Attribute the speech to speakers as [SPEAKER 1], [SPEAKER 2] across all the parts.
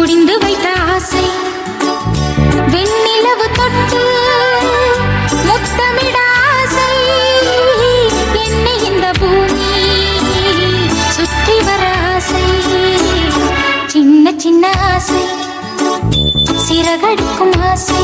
[SPEAKER 1] முடிந்து வைத்த ஆசை வெண்ணிலவு தொட்டு முத்தமிட ஆசை என்னை இந்த பூமி சுற்றி வர ஆசை சின்ன சின்ன ஆசை சிறகடிக்கும் ஆசை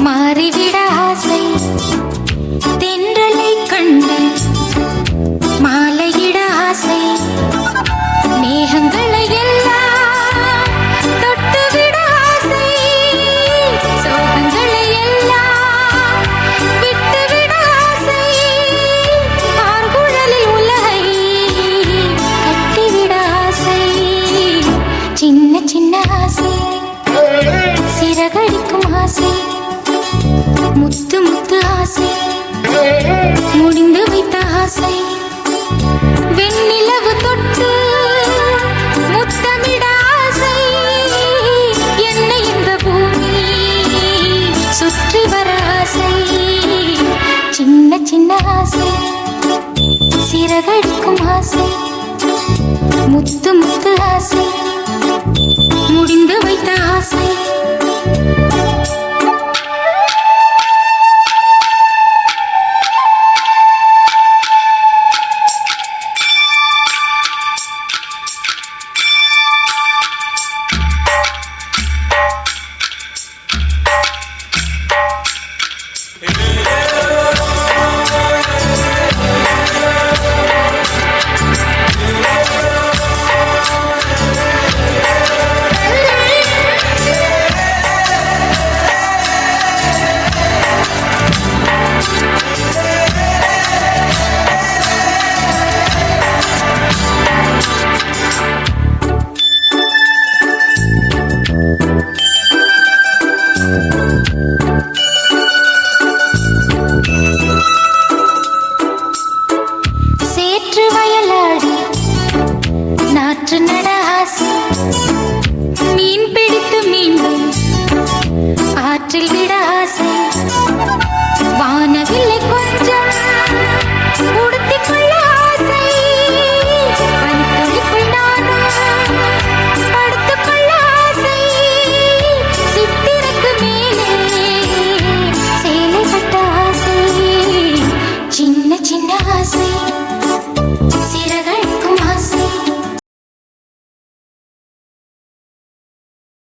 [SPEAKER 1] மாறிவிட ஆசை தென்றலை கண்டு மாலையிட ஆசை மேகங்களை எல்லாம் தொட்டுவிட ஆசை சோகங்களை எல்லாம் விட்டுவிட ஆசை ஆர்குழலில் உலகை கட்டிவிட ஆசை சின்ன சின்ன ஆசை சிறகடிக்கும் ஆசை முத்து முத்து ஆசை முடிந்து வைத்த ஆசை வெண்ணிலவு தொட்டு முத்தமிட ஆசை என்னை இந்த பூமி சுற்றி வர ஆசை சின்ன சின்ன ஆசை சிறகடிக்கும் ஆசை முத்து முத்து ஆசை முடிந்து வைத்த ஆசை சேற்று வயலாடி நாற்று நட ஆசை மீன் பிடித்து மீண்டும் ஆற்றில் விட ஆசை வானவில்லை கொஞ்சம் உடுத்திக் கொள்ள ஆசை பனித்துளிக்குள் நானும் படுத்துக் கொள்ள ஆசை சித்திரக்கு மேலே சேலை கட்ட ஆசை சின்ன சின்ன ஆசை